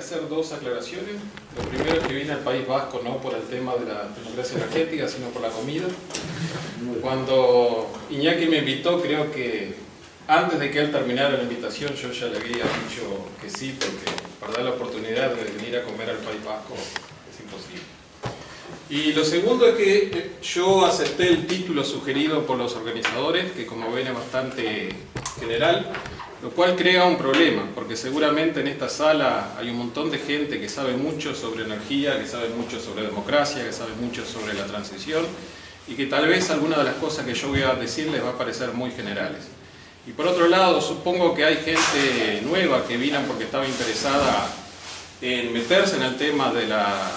Hacer dos aclaraciones. Lo primero es que vine al País Vasco no por el tema de la democracia energética, sino por la comida. Cuando Iñaki me invitó, creo que antes de que él terminara la invitación, yo ya le había dicho que sí, porque para dar la oportunidad de venir a comer al País Vasco es imposible. Y lo segundo es que yo acepté el título sugerido por los organizadores, que como ven es bastante general, lo cual crea un problema, porque seguramente en esta sala hay un montón de gente que sabe mucho sobre energía, que sabe mucho sobre democracia, que sabe mucho sobre la transición, y que tal vez algunas de las cosas que yo voy a decir les va a parecer muy generales. Y por otro lado, supongo que hay gente nueva que vino porque estaba interesada en meterse en el tema de la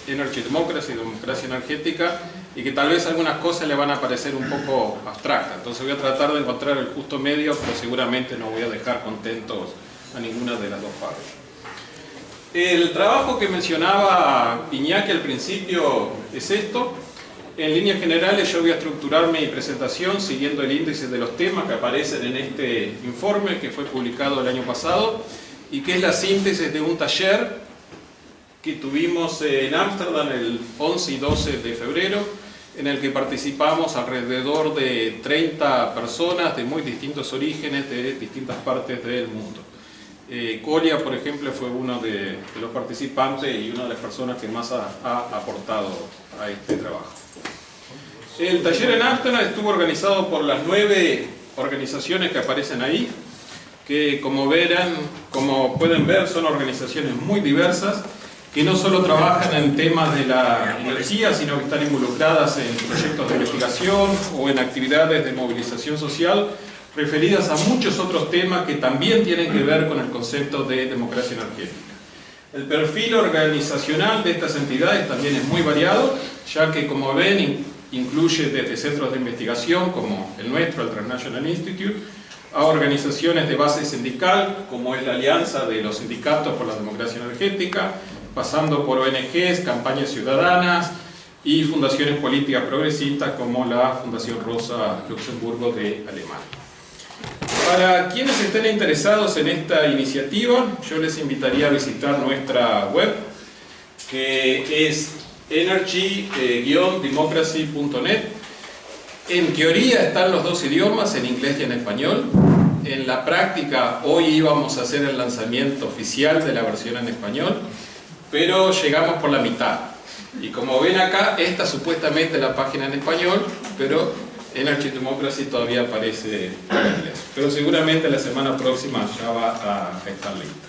Energy Democracy, democracia energética, y que tal vez algunas cosas le van a parecer un poco abstractas. Entonces voy a tratar de encontrar el justo medio, pero seguramente no voy a dejar contentos a ninguna de las dos partes. El trabajo que mencionaba Iñaki al principio es esto. En líneas generales yo voy a estructurar mi presentación siguiendo el índice de los temas que aparecen en este informe que fue publicado el año pasado y que es la síntesis de un taller que tuvimos en Ámsterdam el 11 y 12 de febrero, en el que participamos alrededor de 30 personas de muy distintos orígenes, de distintas partes del mundo. Colia, por ejemplo, fue uno de los participantes y una de las personas que más ha aportado a este trabajo. El taller en Ámsterdam estuvo organizado por las 9 organizaciones que aparecen ahí, que como pueden ver son organizaciones muy diversas, que no solo trabajan en temas de la energía, sino que están involucradas en proyectos de investigación o en actividades de movilización social, referidas a muchos otros temas que también tienen que ver con el concepto de democracia energética. El perfil organizacional de estas entidades también es muy variado, ya que, como ven, incluye desde centros de investigación, como el nuestro, el Transnational Institute, a organizaciones de base sindical, como es la Alianza de los Sindicatos por la Democracia Energética, pasando por ONGs, campañas ciudadanas y fundaciones políticas progresistas como la Fundación Rosa Luxemburgo de Alemania. Para quienes estén interesados en esta iniciativa, yo les invitaría a visitar nuestra web, que es energy-democracy.net. En teoría están los dos idiomas, en inglés y en español. En la práctica, hoy íbamos a hacer el lanzamiento oficial de la versión en español, pero llegamos por la mitad. Y como ven acá, esta supuestamente es la página en español, pero Energy Democracy todavía aparece en inglés. Pero seguramente la semana próxima ya va a estar lista.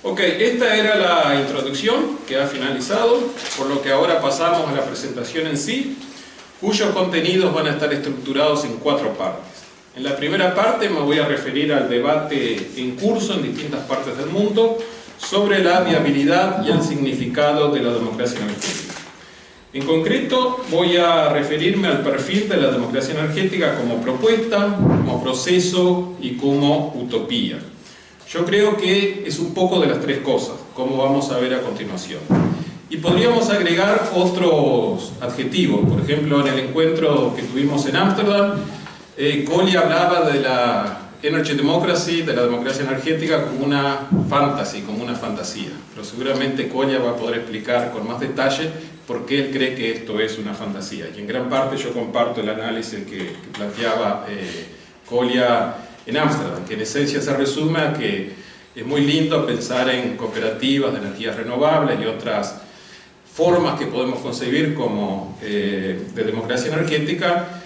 Ok, esta era la introducción que ha finalizado, por lo que ahora pasamos a la presentación en sí, cuyos contenidos van a estar estructurados en 4 partes. En la primera parte me voy a referir al debate en curso en distintas partes del mundo sobre la viabilidad y el significado de la democracia energética. En concreto, voy a referirme al perfil de la democracia energética como propuesta, como proceso y como utopía. Yo creo que es un poco de las 3 cosas, como vamos a ver a continuación. Y podríamos agregar otros adjetivos. Por ejemplo, en el encuentro que tuvimos en Ámsterdam, Colia hablaba de la Energy Democracy, de la democracia energética, como una fantasy, como una fantasía. Pero seguramente Colia va a poder explicar con más detalle por qué él cree que esto es una fantasía. Y en gran parte yo comparto el análisis que planteaba Colia en Ámsterdam, que en esencia se resume a que es muy lindo pensar en cooperativas de energías renovables y otras formas que podemos concebir como de democracia energética,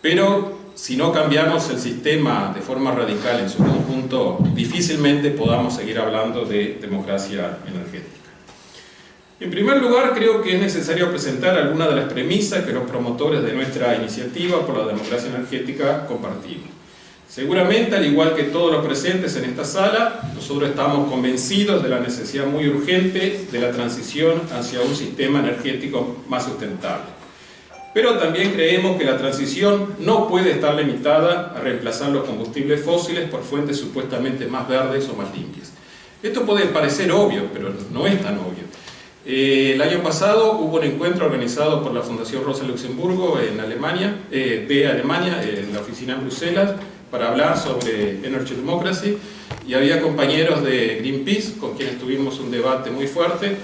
pero si no cambiamos el sistema de forma radical en su conjunto, difícilmente podamos seguir hablando de democracia energética. En primer lugar, creo que es necesario presentar algunas de las premisas que los promotores de nuestra iniciativa por la democracia energética compartimos. Seguramente, al igual que todos los presentes en esta sala, nosotros estamos convencidos de la necesidad muy urgente de la transición hacia un sistema energético más sustentable. Pero también creemos que la transición no puede estar limitada a reemplazar los combustibles fósiles por fuentes supuestamente más verdes o más limpias. Esto puede parecer obvio, pero no es tan obvio. El año pasado hubo un encuentro organizado por la Fundación Rosa Luxemburgo en Alemania, en la oficina en Bruselas, para hablar sobre Energy Democracy, y había compañeros de Greenpeace con quienes tuvimos un debate muy fuerte,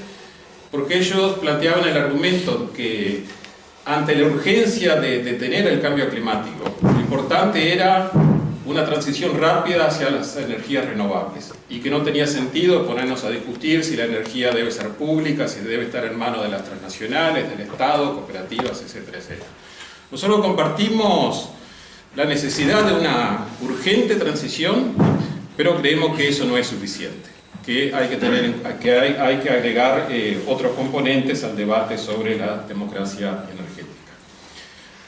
porque ellos planteaban el argumento que ante la urgencia de detener el cambio climático, lo importante era una transición rápida hacia las energías renovables y que no tenía sentido ponernos a discutir si la energía debe ser pública, si debe estar en manos de las transnacionales, del Estado, cooperativas, etcétera, etcétera. Nosotros compartimos la necesidad de una urgente transición, pero creemos que eso no es suficiente, que hay que agregar otros componentes al debate sobre la democracia energética.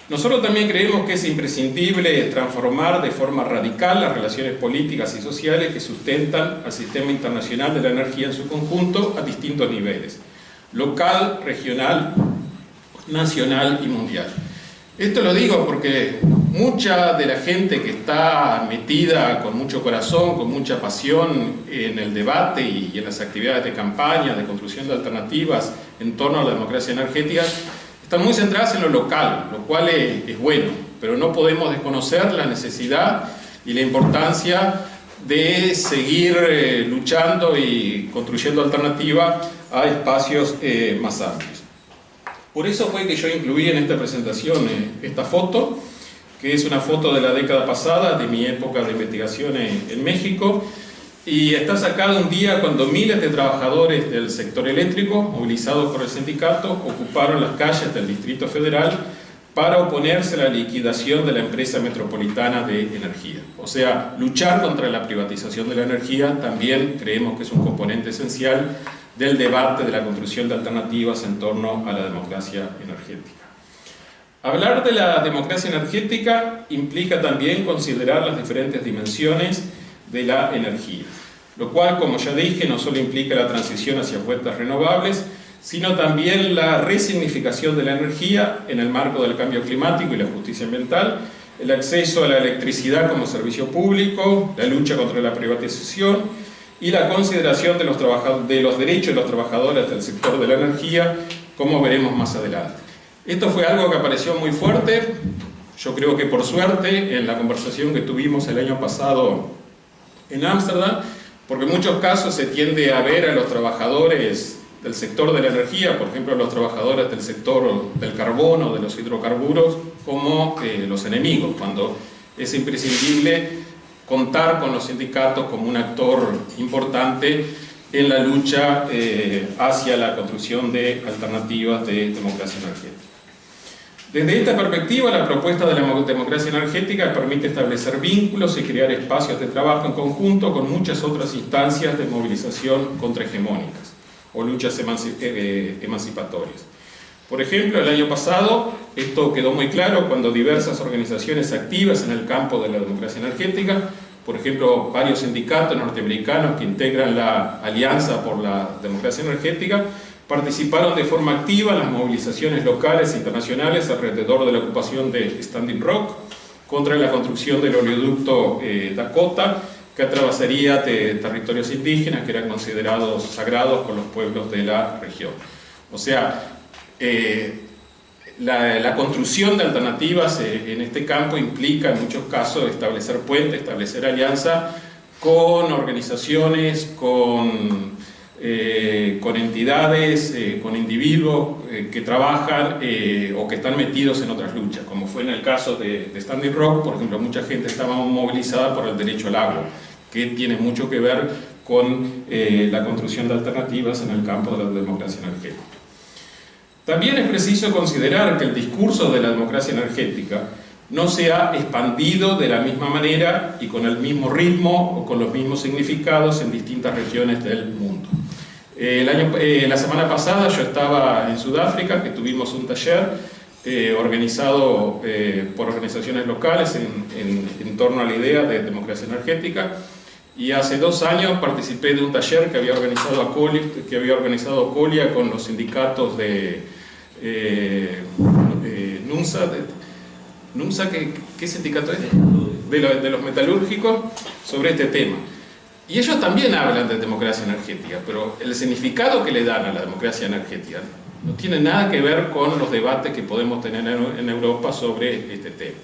Nosotros también creemos que es imprescindible transformar de forma radical las relaciones políticas y sociales que sustentan al sistema internacional de la energía en su conjunto a distintos niveles: local, regional, nacional y mundial. Esto lo digo porque mucha de la gente que está metida con mucho corazón, con mucha pasión en el debate y en las actividades de campaña, de construcción de alternativas en torno a la democracia energética, están muy centradas en lo local, lo cual es bueno, pero no podemos desconocer la necesidad y la importancia de seguir luchando y construyendo alternativas a espacios más amplios. Por eso fue que yo incluí en esta presentación esta foto, que es una foto de la década pasada, de mi época de investigación en México, y está sacada un día cuando miles de trabajadores del sector eléctrico, movilizados por el sindicato, ocuparon las calles del Distrito Federal para oponerse a la liquidación de la empresa metropolitana de energía. O sea, luchar contra la privatización de la energía también creemos que es un componente esencial del debate de la construcción de alternativas en torno a la democracia energética. Hablar de la democracia energética implica también considerar las diferentes dimensiones de la energía, lo cual, como ya dije, no solo implica la transición hacia fuentes renovables, sino también la resignificación de la energía en el marco del cambio climático y la justicia ambiental, el acceso a la electricidad como servicio público, la lucha contra la privatización y la consideración de los derechos de los trabajadores del sector de la energía, como veremos más adelante. Esto fue algo que apareció muy fuerte, yo creo que por suerte, en la conversación que tuvimos el año pasado en Ámsterdam, porque en muchos casos se tiende a ver a los trabajadores del sector de la energía, por ejemplo a los trabajadores del sector del carbono, de los hidrocarburos, como los enemigos, cuando es imprescindible contar con los sindicatos como un actor importante en la lucha hacia la construcción de alternativas de democracia energética. Desde esta perspectiva, la propuesta de la democracia energética permite establecer vínculos y crear espacios de trabajo en conjunto con muchas otras instancias de movilización contrahegemónicas o luchas emancipatorias. Por ejemplo, el año pasado, esto quedó muy claro cuando diversas organizaciones activas en el campo de la democracia energética, por ejemplo, varios sindicatos norteamericanos que integran la Alianza por la Democracia Energética, participaron de forma activa en las movilizaciones locales e internacionales alrededor de la ocupación de Standing Rock contra la construcción del oleoducto Dakota, que atravesaría territorios indígenas que eran considerados sagrados por los pueblos de la región. O sea, la construcción de alternativas en este campo implica en muchos casos establecer puentes, establecer alianza con organizaciones, con entidades, con individuos que trabajan o que están metidos en otras luchas, como fue en el caso de Standing Rock. Por ejemplo, mucha gente estaba movilizada por el derecho al agua, que tiene mucho que ver con la construcción de alternativas en el campo de la democracia energética. También es preciso considerar que el discurso de la democracia energética no se ha expandido de la misma manera y con el mismo ritmo o con los mismos significados en distintas regiones del mundo. La semana pasada yo estaba en Sudáfrica, que tuvimos un taller organizado por organizaciones locales en torno a la idea de democracia energética, y hace 2 años participé de un taller que había organizado Colia con los sindicatos de NUMSA, ¿qué sindicato es? De los metalúrgicos, sobre este tema. Y ellos también hablan de democracia energética, pero el significado que le dan a la democracia energética no tiene nada que ver con los debates que podemos tener en Europa sobre este tema.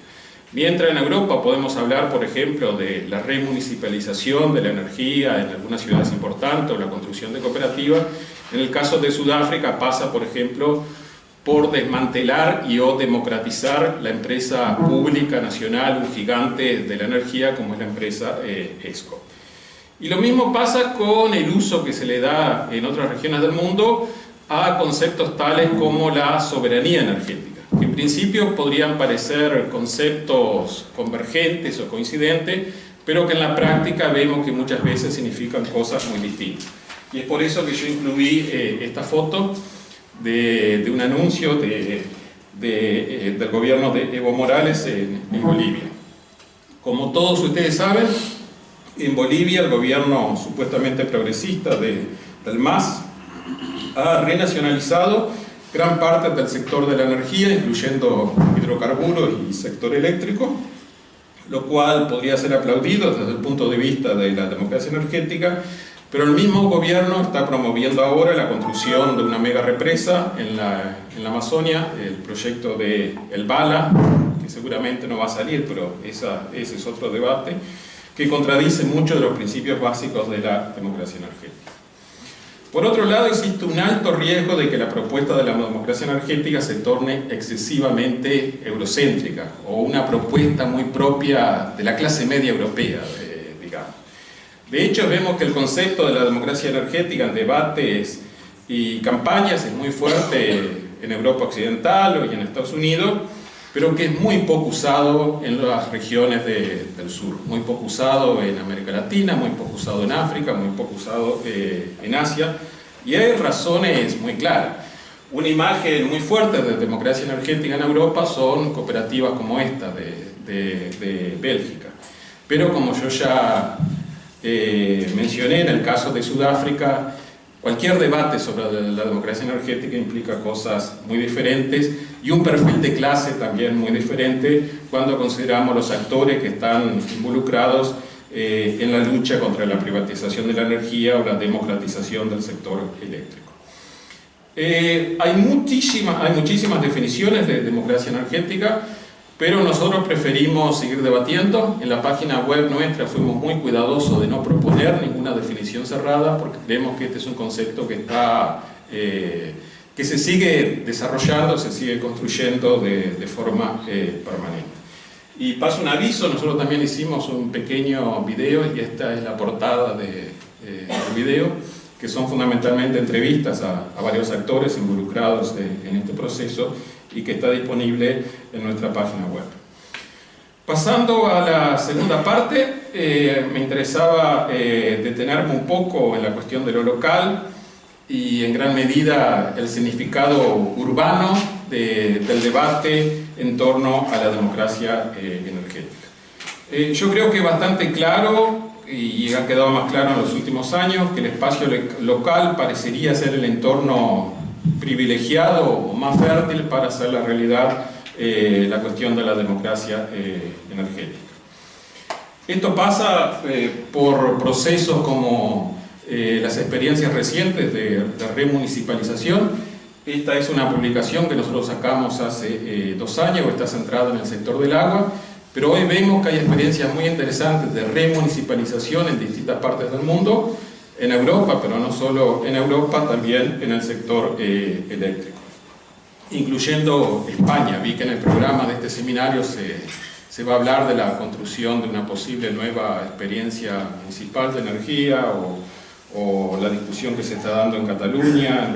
Mientras en Europa podemos hablar, por ejemplo, de la remunicipalización de la energía en algunas ciudades importantes o la construcción de cooperativas, en el caso de Sudáfrica pasa, por ejemplo, por desmantelar y o democratizar la empresa pública nacional, un gigante de la energía como es la empresa ESCO. Y lo mismo pasa con el uso que se le da en otras regiones del mundo a conceptos tales como la soberanía energética, que en principio podrían parecer conceptos convergentes o coincidentes, pero que en la práctica vemos que muchas veces significan cosas muy distintas. Y es por eso que yo incluí esta foto de un anuncio del gobierno de Evo Morales en Bolivia. Como todos ustedes saben, en Bolivia el gobierno supuestamente progresista del MAS ha renacionalizado gran parte del sector de la energía, incluyendo hidrocarburos y sector eléctrico, lo cual podría ser aplaudido desde el punto de vista de la democracia energética, pero el mismo gobierno está promoviendo ahora la construcción de una mega represa en la Amazonia, el proyecto de El Bala, que seguramente no va a salir, pero ese es otro debate, que contradice muchos de los principios básicos de la democracia energética. Por otro lado, existe un alto riesgo de que la propuesta de la democracia energética se torne excesivamente eurocéntrica o una propuesta muy propia de la clase media europea, digamos. De hecho, vemos que el concepto de la democracia energética en debates y campañas es muy fuerte en Europa Occidental y en Estados Unidos, pero que es muy poco usado en las regiones del sur, muy poco usado en América Latina, muy poco usado en África, muy poco usado en Asia, y hay razones muy claras. Una imagen muy fuerte de democracia energética en Europa son cooperativas como esta de Bélgica, pero como yo ya mencioné en el caso de Sudáfrica, cualquier debate sobre la democracia energética implica cosas muy diferentes y un perfil de clase también muy diferente cuando consideramos los actores que están involucrados en la lucha contra la privatización de la energía o la democratización del sector eléctrico. Hay muchísimas definiciones de democracia energética, pero nosotros preferimos seguir debatiendo. En la página web nuestra fuimos muy cuidadosos de no proponer ninguna definición cerrada, porque creemos que este es un concepto que se sigue desarrollando, se sigue construyendo de forma permanente. Y paso un aviso, nosotros también hicimos un pequeño video, y esta es la portada del video, que son fundamentalmente entrevistas a varios actores involucrados en este proceso, y que está disponible en nuestra página web. Pasando a la segunda parte, me interesaba detenerme un poco en la cuestión de lo local y en gran medida el significado urbano del debate en torno a la democracia energética. Yo creo que es bastante claro, y ha quedado más claro en los últimos años, que el espacio local parecería ser el entorno privilegiado o más fértil para hacer la realidad la cuestión de la democracia energética. Esto pasa por procesos como las experiencias recientes de remunicipalización. Esta es una publicación que nosotros sacamos hace 2 años, está centrada en el sector del agua, pero hoy vemos que hay experiencias muy interesantes de remunicipalización en distintas partes del mundo, en Europa, pero no solo en Europa, también en el sector eléctrico, incluyendo España. Vi que en el programa de este seminario se va a hablar de la construcción de una posible nueva experiencia municipal de energía o la discusión que se está dando en Cataluña,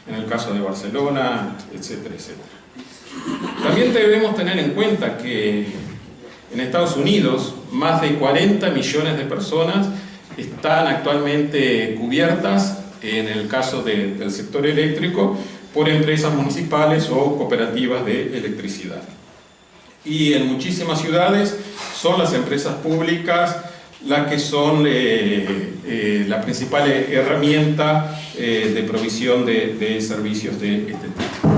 en el caso de Barcelona, etcétera, etcétera. También debemos tener en cuenta que en Estados Unidos más de 40 millones de personas están actualmente cubiertas, en el caso del sector eléctrico, por empresas municipales o cooperativas de electricidad. Y en muchísimas ciudades son las empresas públicas las que son la principal herramienta de provisión de servicios de este tipo.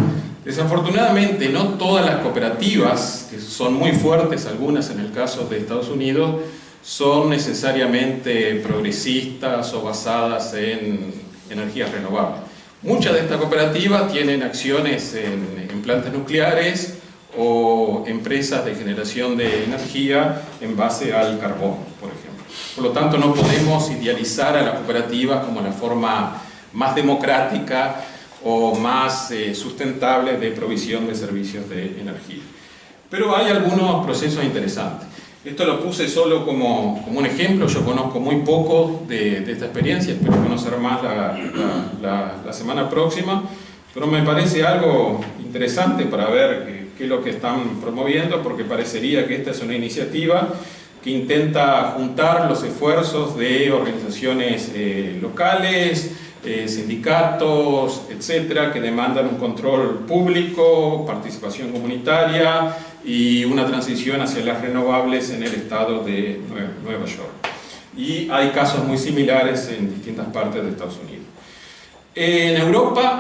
Desafortunadamente, no todas las cooperativas, que son muy fuertes, algunas en el caso de Estados Unidos, son necesariamente progresistas o basadas en energías renovables. Muchas de estas cooperativas tienen acciones en plantas nucleares o empresas de generación de energía en base al carbón, por ejemplo. Por lo tanto, no podemos idealizar a las cooperativas como la forma más democrática o más sustentable de provisión de servicios de energía. Pero hay algunos procesos interesantes. Esto lo puse solo como un ejemplo. Yo conozco muy poco de esta experiencia, espero conocer más la semana próxima, pero me parece algo interesante para ver qué es lo que están promoviendo, porque parecería que esta es una iniciativa que intenta juntar los esfuerzos de organizaciones locales, sindicatos, etcétera, que demandan un control público, participación comunitaria y una transición hacia las renovables en el estado de Nueva York. Y hay casos muy similares en distintas partes de Estados Unidos. En Europa